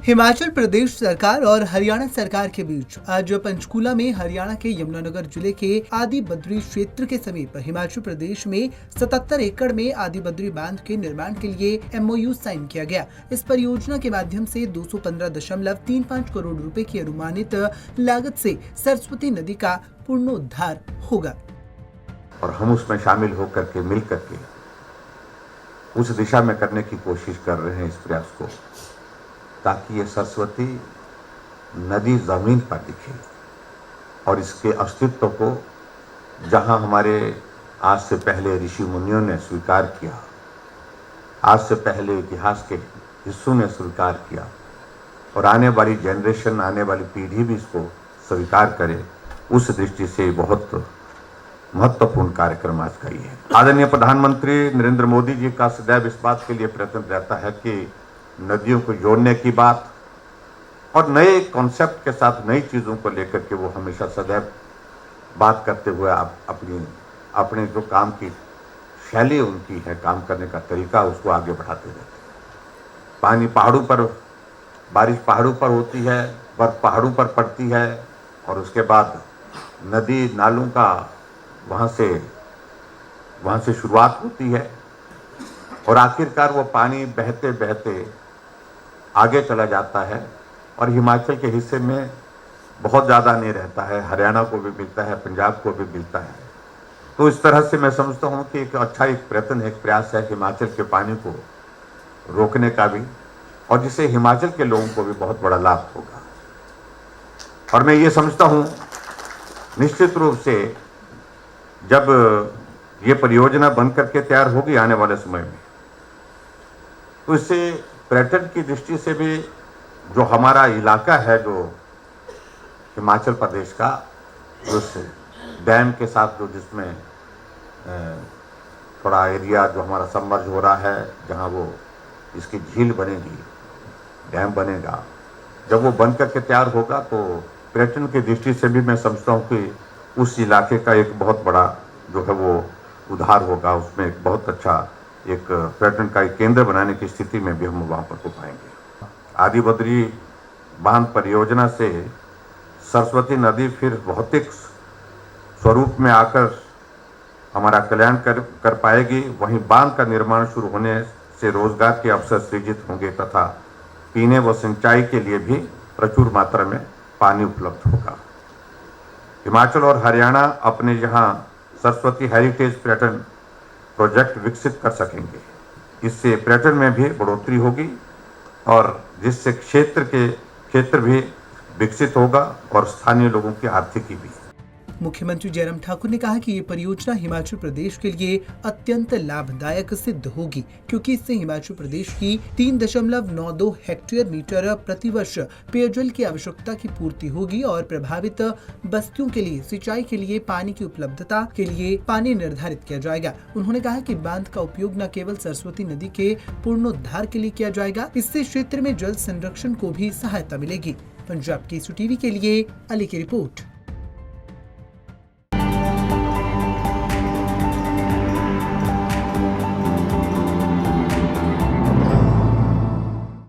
हिमाचल प्रदेश सरकार और हरियाणा सरकार के बीच आज पंचकूला में हरियाणा के यमुनानगर जिले के आदि बद्री क्षेत्र के समीप हिमाचल प्रदेश में 77 एकड़ में आदि बद्री बांध के निर्माण के लिए MOU साइन किया गया। इस परियोजना के माध्यम से 215.35 करोड़ रुपए की अनुमानित लागत से सरस्वती नदी का पुनरुद्धार होगा और हम उसमें शामिल होकर के मिल करके उस दिशा में करने की कोशिश कर रहे हैं इस प्रयास को, ताकि ये सरस्वती नदी जमीन पर दिखे और इसके अस्तित्व को जहां हमारे आज से पहले ऋषि मुनियों ने स्वीकार किया, आज से पहले इतिहास के हिस्सों ने स्वीकार किया और आने वाली जनरेशन, आने वाली पीढ़ी भी इसको स्वीकार करे, उस दृष्टि से बहुत महत्वपूर्ण कार्यक्रम आज का ये है। आदरणीय प्रधानमंत्री नरेंद्र मोदी जी का सदैव इस बात के लिए प्रयत्न रहता है कि नदियों को जोड़ने की बात और नए कॉन्सेप्ट के साथ नई चीज़ों को लेकर के वो हमेशा सदैव बात करते हुए अपने जो काम की शैली उनकी है, काम करने का तरीका, उसको आगे बढ़ाते रहते हैं। पानी पहाड़ों पर, बारिश पहाड़ों पर होती है, बर्फ पहाड़ों पर पड़ती है और उसके बाद नदी नालों का वहाँ से शुरुआत होती है और आखिरकार वो पानी बहते बहते आगे चला जाता है और हिमाचल के हिस्से में बहुत ज़्यादा नहीं रहता है, हरियाणा को भी मिलता है, पंजाब को भी मिलता है। तो इस तरह से मैं समझता हूँ कि एक प्रयत्न है, एक प्रयास है हिमाचल के पानी को रोकने का भी, और जिससे हिमाचल के लोगों को भी बहुत बड़ा लाभ होगा। और मैं ये समझता हूँ निश्चित रूप से जब ये परियोजना बन करके तैयार होगी आने वाले समय में, तो इससे पर्यटन की दृष्टि से भी जो हमारा इलाका है, जो हिमाचल प्रदेश का, उस डैम के साथ जो जिसमें थोड़ा एरिया जो हमारा सबमर्ज हो रहा है, जहाँ वो इसकी झील बनेगी, डैम बनेगा, जब वो बन करके तैयार होगा तो पर्यटन की दृष्टि से भी मैं समझता हूँ कि उस इलाके का एक बहुत बड़ा जो है वो उधार होगा, उसमें एक बहुत अच्छा एक पर्यटन का एक केंद्र बनाने की स्थिति में भी हम वहाँ पर हो पाएंगे। आदि बद्री बांध परियोजना से सरस्वती नदी फिर भौतिक स्वरूप में आकर हमारा कल्याण कर पाएगी। वहीं बांध का निर्माण शुरू होने से रोजगार के अवसर सृजित होंगे तथा पीने व सिंचाई के लिए भी प्रचुर मात्रा में पानी उपलब्ध होगा। हिमाचल और हरियाणा अपने यहाँ सरस्वती हेरिटेज पर्यटन प्रोजेक्ट विकसित कर सकेंगे। इससे पर्यटन में भी बढ़ोतरी होगी और जिससे क्षेत्र भी विकसित होगा और स्थानीय लोगों की आर्थिकी भी। मुख्यमंत्री जयराम ठाकुर ने कहा कि ये परियोजना हिमाचल प्रदेश के लिए अत्यंत लाभदायक सिद्ध होगी, क्योंकि इससे हिमाचल प्रदेश की 3.92 हेक्टेयर मीटर प्रतिवर्ष पेयजल की आवश्यकता की पूर्ति होगी और प्रभावित बस्तियों के लिए सिंचाई के लिए पानी की उपलब्धता के लिए पानी निर्धारित किया जाएगा। उन्होंने कहा कि बांध का उपयोग न केवल सरस्वती नदी के पुनरुद्धार के लिए किया जाएगा, इससे क्षेत्र में जल संरक्षण को भी सहायता मिलेगी। पंजाब केसरी टीवी के लिए अली की रिपोर्ट।